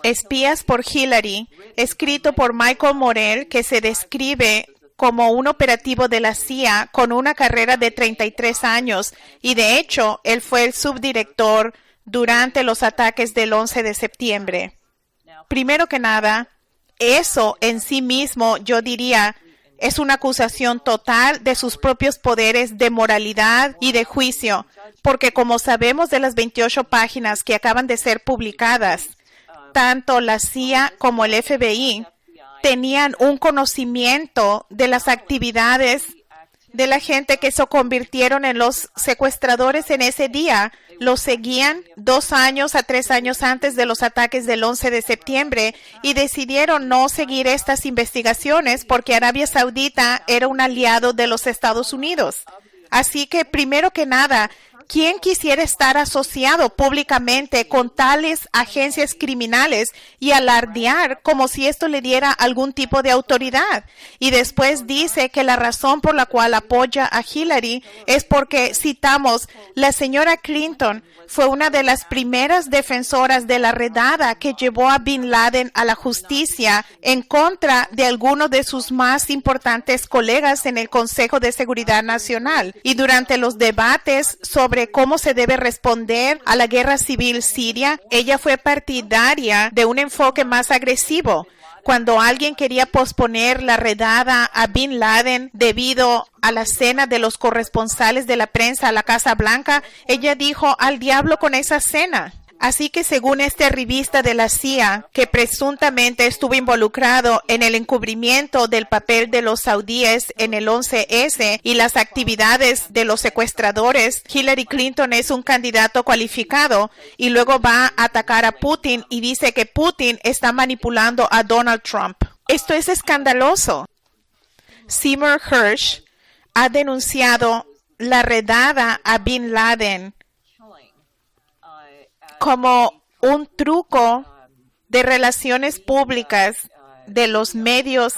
Espías por Hillary, escrito por Michael Morell, que se describe como un operativo de la CIA con una carrera de 33 años y de hecho él fue el subdirector durante los ataques del 11 de septiembre. Primero que nada, eso en sí mismo yo diría es una acusación total de sus propios poderes de moralidad y de juicio, porque como sabemos de las 28 páginas que acaban de ser publicadas, tanto la CIA como el FBI tenían un conocimiento de las actividades de la gente que se convirtieron en los secuestradores en ese día. Los seguían 2 años a 3 años antes de los ataques del 11 de septiembre y decidieron no seguir estas investigaciones porque Arabia Saudita era un aliado de los Estados Unidos. Así que, primero que nada, ¿quién quisiera estar asociado públicamente con tales agencias criminales y alardear como si esto le diera algún tipo de autoridad? Y después dice que la razón por la cual apoya a Hillary es porque, citamos, la señora Clinton fue una de las primeras defensoras de la redada que llevó a Bin Laden a la justicia en contra de algunos de sus más importantes colegas en el Consejo de Seguridad Nacional. Y durante los debates sobre cómo se debe responder a la guerra civil siria, ella fue partidaria de un enfoque más agresivo. Cuando alguien quería posponer la redada a Bin Laden debido a la cena de los corresponsales de la prensa a la Casa Blanca, ella dijo, al diablo con esa cena. Así que según esta revista de la CIA, que presuntamente estuvo involucrado en el encubrimiento del papel de los saudíes en el 11S y las actividades de los secuestradores, Hillary Clinton es un candidato cualificado y luego va a atacar a Putin y dice que Putin está manipulando a Donald Trump. Esto es escandaloso. Seymour Hersh ha denunciado la redada a Bin Laden como un truco de relaciones públicas de los medios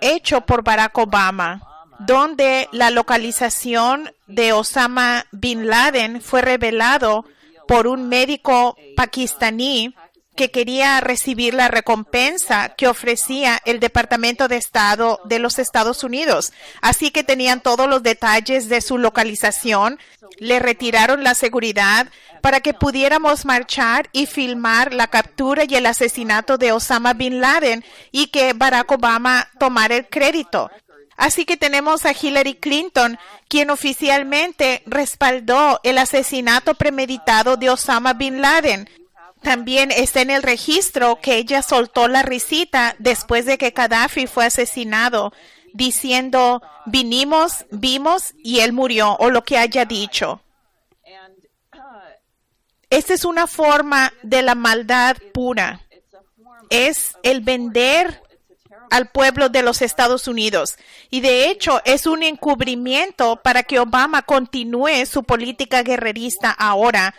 hecho por Barack Obama, donde la localización de Osama Bin Laden fue revelado por un médico pakistaní que quería recibir la recompensa que ofrecía el Departamento de Estado de los Estados Unidos. Así que tenían todos los detalles de su localización. Le retiraron la seguridad para que pudiéramos marchar y filmar la captura y el asesinato de Osama Bin Laden y que Barack Obama tomara el crédito. Así que tenemos a Hillary Clinton, quien oficialmente respaldó el asesinato premeditado de Osama Bin Laden. También está en el registro que ella soltó la risita después de que Gaddafi fue asesinado, diciendo, vinimos, vimos y él murió, o lo que haya dicho. Esta es una forma de la maldad pura. Es el vender al pueblo de los Estados Unidos. Y de hecho es un encubrimiento para que Obama continúe su política guerrerista ahora,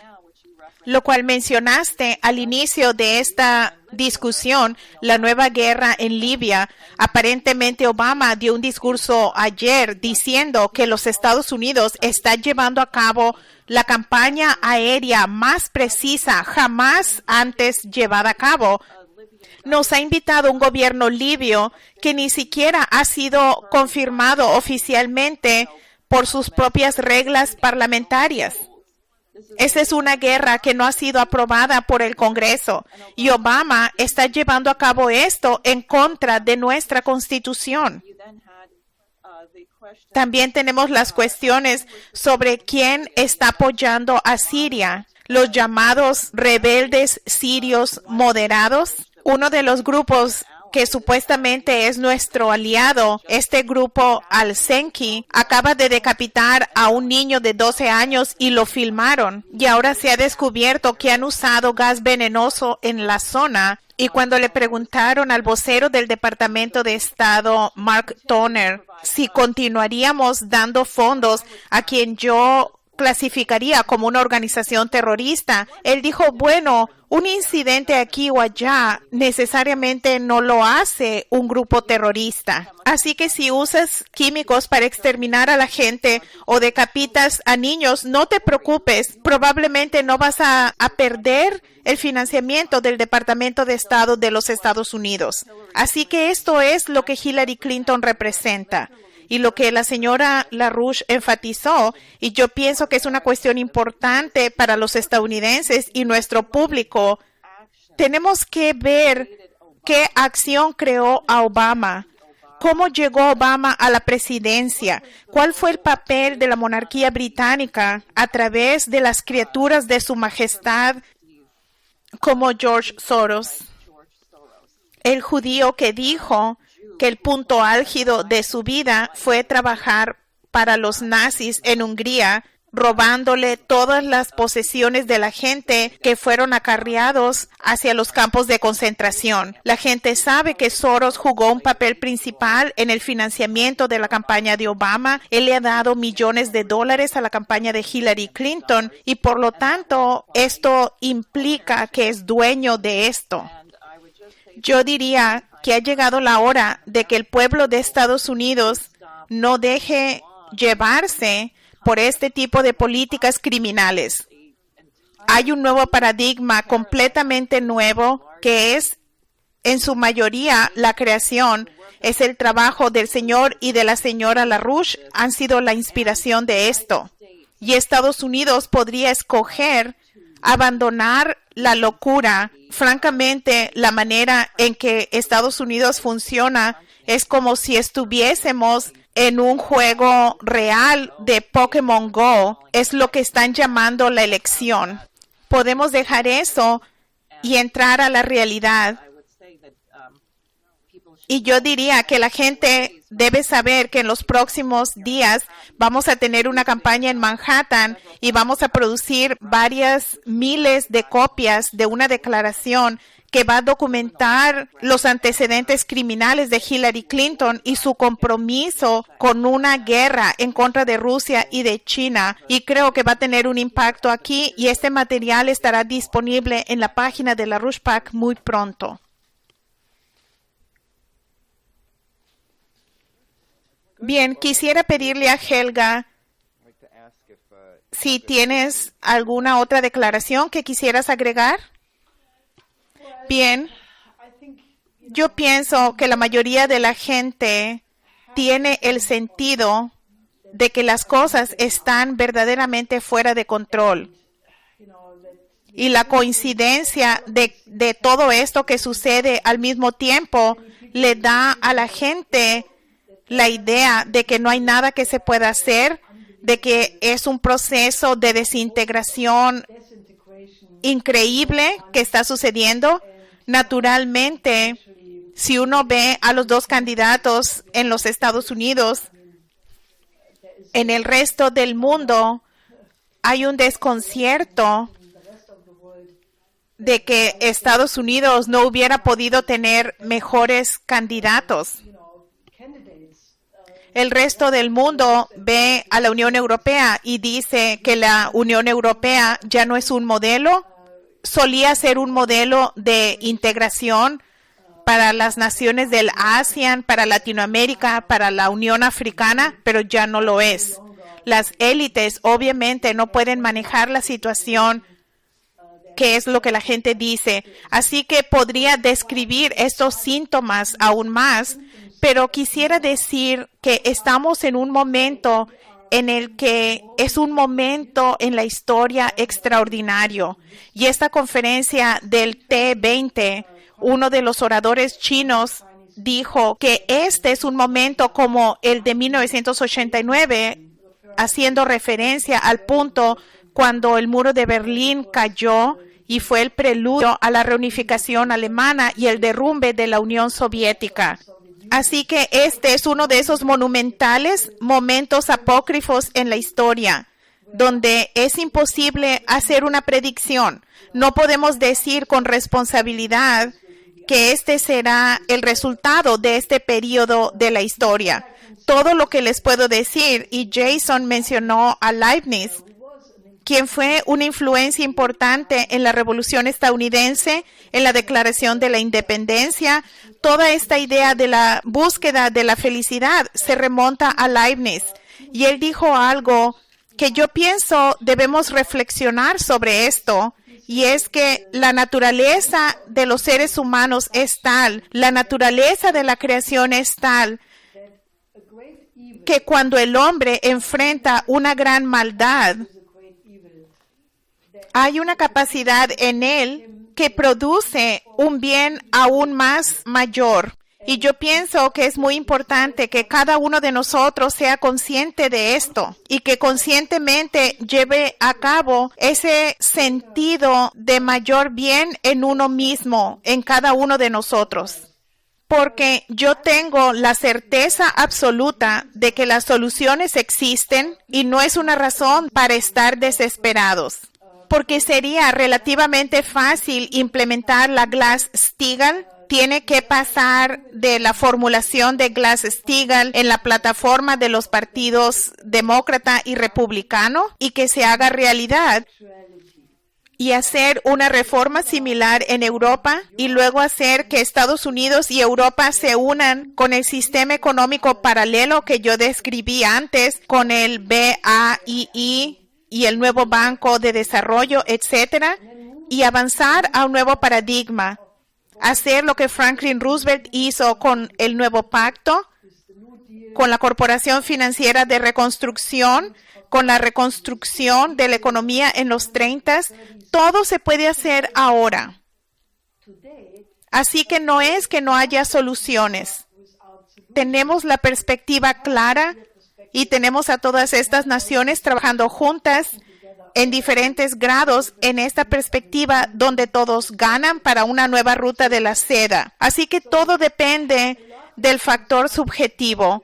lo cual mencionaste al inicio de esta discusión, la nueva guerra en Libia. Aparentemente Obama dio un discurso ayer diciendo que los Estados Unidos están llevando a cabo la campaña aérea más precisa jamás antes llevada a cabo. Nos ha invitado un gobierno libio que ni siquiera ha sido confirmado oficialmente por sus propias reglas parlamentarias. Esa es una guerra que no ha sido aprobada por el Congreso y Obama está llevando a cabo esto en contra de nuestra Constitución. También tenemos las cuestiones sobre quién está apoyando a Siria, los llamados rebeldes sirios moderados. Uno de los grupos que supuestamente es nuestro aliado, este grupo Al-Senki, acaba de decapitar a un niño de 12 años y lo filmaron. Y ahora se ha descubierto que han usado gas venenoso en la zona. Y cuando le preguntaron al vocero del Departamento de Estado, Mark Toner, si continuaríamos dando fondos a quien yo clasificaría como una organización terrorista, él dijo, bueno, un incidente aquí o allá necesariamente no lo hace un grupo terrorista. Así que si usas químicos para exterminar a la gente o decapitas a niños, no te preocupes, probablemente no vas a perder el financiamiento del Departamento de Estado de los Estados Unidos. Así que esto es lo que Hillary Clinton representa. Y lo que la señora LaRouche enfatizó, y yo pienso que es una cuestión importante para los estadounidenses y nuestro público, tenemos que ver qué acción creó a Obama, cómo llegó Obama a la presidencia, cuál fue el papel de la monarquía británica a través de las criaturas de su majestad como George Soros, el judío que dijo que el punto álgido de su vida fue trabajar para los nazis en Hungría, robándole todas las posesiones de la gente que fueron acarreados hacia los campos de concentración. La gente sabe que Soros jugó un papel principal en el financiamiento de la campaña de Obama. Él le ha dado millones de dólares a la campaña de Hillary Clinton y por lo tanto esto implica que es dueño de esto. Yo diría que ha llegado la hora de que el pueblo de Estados Unidos no deje llevarse por este tipo de políticas criminales. Hay un nuevo paradigma completamente nuevo que es, en su mayoría, la creación. Es el trabajo del señor y de la señora LaRouche han sido la inspiración de esto. Y Estados Unidos podría escoger abandonar la locura. Francamente, la manera en que Estados Unidos funciona es como si estuviésemos en un juego real de Pokémon Go. Es lo que están llamando la elección. Podemos dejar eso y entrar a la realidad. Y yo diría que la gente debe saber que en los próximos días vamos a tener una campaña en Manhattan y vamos a producir varias miles de copias de una declaración que va a documentar los antecedentes criminales de Hillary Clinton y su compromiso con una guerra en contra de Rusia y de China. Y creo que va a tener un impacto aquí y este material estará disponible en la página de LaRouche PAC muy pronto. Bien, quisiera pedirle a Helga si tienes alguna otra declaración que quisieras agregar. Bien, yo pienso que la mayoría de la gente tiene el sentido de que las cosas están verdaderamente fuera de control. Y la coincidencia de todo esto que sucede al mismo tiempo le da a la gente la idea de que no hay nada que se pueda hacer, de que es un proceso de desintegración increíble que está sucediendo. Naturalmente, si uno ve a los dos candidatos en los Estados Unidos, en el resto del mundo hay un desconcierto de que Estados Unidos no hubiera podido tener mejores candidatos. El resto del mundo ve a la Unión Europea y dice que la Unión Europea ya no es un modelo. Solía ser un modelo de integración para las naciones del ASEAN, para Latinoamérica, para la Unión Africana, pero ya no lo es. Las élites obviamente no pueden manejar la situación, que es lo que la gente dice. Así que podría describir estos síntomas aún más, pero quisiera decir que estamos en un momento en el que es un momento en la historia extraordinario. Y esta conferencia del T20, uno de los oradores chinos dijo que este es un momento como el de 1989, haciendo referencia al punto cuando el muro de Berlín cayó y fue el preludio a la reunificación alemana y el derrumbe de la Unión Soviética. Así que este es uno de esos monumentales momentos apócrifos en la historia, donde es imposible hacer una predicción. No podemos decir con responsabilidad que este será el resultado de este periodo de la historia. Todo lo que les puedo decir, y Jason mencionó a Leibniz, quien fue una influencia importante en la Revolución Estadounidense, en la Declaración de la Independencia. Toda esta idea de la búsqueda de la felicidad se remonta a Leibniz. Y él dijo algo que yo pienso debemos reflexionar sobre esto, y es que la naturaleza de los seres humanos es tal, la naturaleza de la creación es tal, que cuando el hombre enfrenta una gran maldad, hay una capacidad en él que produce un bien aún más mayor. Y yo pienso que es muy importante que cada uno de nosotros sea consciente de esto y que conscientemente lleve a cabo ese sentido de mayor bien en uno mismo, en cada uno de nosotros. Porque yo tengo la certeza absoluta de que las soluciones existen y no es una razón para estar desesperados. Porque sería relativamente fácil implementar la Glass-Steagall. Tiene que pasar de la formulación de Glass-Steagall en la plataforma de los partidos demócrata y republicano y que se haga realidad y hacer una reforma similar en Europa y luego hacer que Estados Unidos y Europa se unan con el sistema económico paralelo que yo describí antes, con el BAII y el nuevo Banco de Desarrollo, etcétera, y avanzar a un nuevo paradigma. Hacer lo que Franklin Roosevelt hizo con el nuevo pacto, con la Corporación Financiera de Reconstrucción, con la reconstrucción de la economía en los 30, todo se puede hacer ahora. Así que no es que no haya soluciones. Tenemos la perspectiva clara y tenemos a todas estas naciones trabajando juntas en diferentes grados en esta perspectiva donde todos ganan para una nueva ruta de la seda. Así que todo depende del factor subjetivo,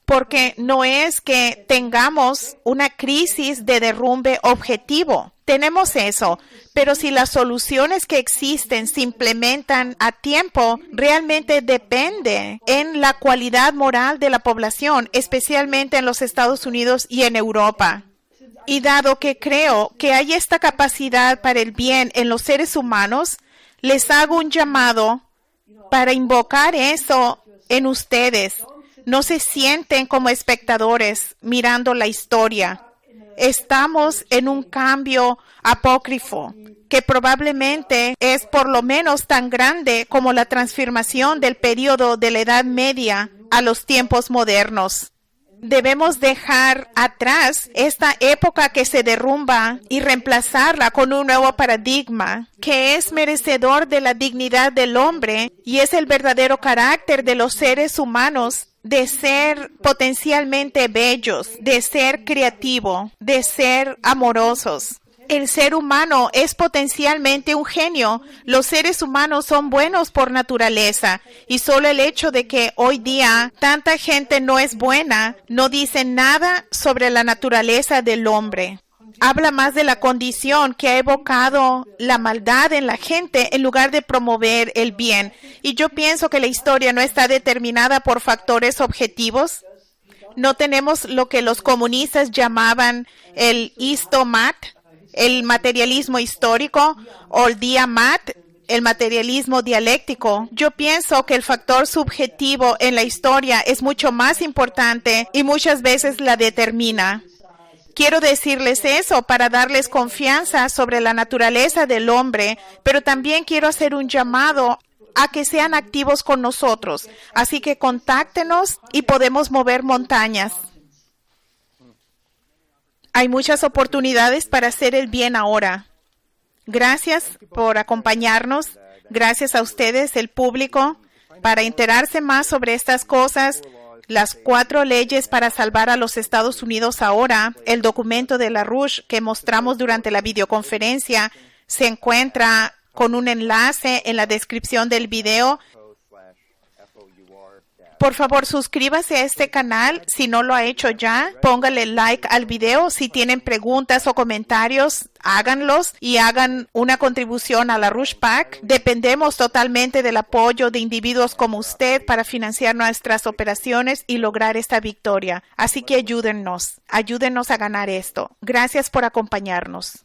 porque no es que tengamos una crisis de derrumbe objetivo. Tenemos eso, pero si las soluciones que existen se implementan a tiempo, realmente depende en la cualidad moral de la población, especialmente en los Estados Unidos y en Europa. Y dado que creo que hay esta capacidad para el bien en los seres humanos, les hago un llamado para invocar eso en ustedes. No se sienten como espectadores mirando la historia. Estamos en un cambio apócrifo que probablemente es por lo menos tan grande como la transformación del periodo de la Edad Media a los tiempos modernos. Debemos dejar atrás esta época que se derrumba y reemplazarla con un nuevo paradigma que es merecedor de la dignidad del hombre y es el verdadero carácter de los seres humanos de ser potencialmente bellos, de ser creativo, de ser amorosos. El ser humano es potencialmente un genio. Los seres humanos son buenos por naturaleza y solo el hecho de que hoy día tanta gente no es buena no dice nada sobre la naturaleza del hombre. Habla más de la condición que ha evocado la maldad en la gente en lugar de promover el bien. Y yo pienso que la historia no está determinada por factores objetivos. No tenemos lo que los comunistas llamaban el histomat, el materialismo histórico, o el diamat, el materialismo dialéctico. Yo pienso que el factor subjetivo en la historia es mucho más importante y muchas veces la determina. Quiero decirles eso para darles confianza sobre la naturaleza del hombre, pero también quiero hacer un llamado a que sean activos con nosotros. Así que contáctenos y podemos mover montañas. Hay muchas oportunidades para hacer el bien ahora. Gracias por acompañarnos. Gracias a ustedes, el público, para enterarse más sobre estas cosas. Las 4 leyes para salvar a los Estados Unidos ahora, el documento de LaRouche que mostramos durante la videoconferencia, se encuentra con un enlace en la descripción del video. Por favor, suscríbase a este canal si no lo ha hecho ya. Póngale like al video. Si tienen preguntas o comentarios, háganlos y hagan una contribución a la Rush PAC. Dependemos totalmente del apoyo de individuos como usted para financiar nuestras operaciones y lograr esta victoria. Así que ayúdennos a ganar esto. Gracias por acompañarnos.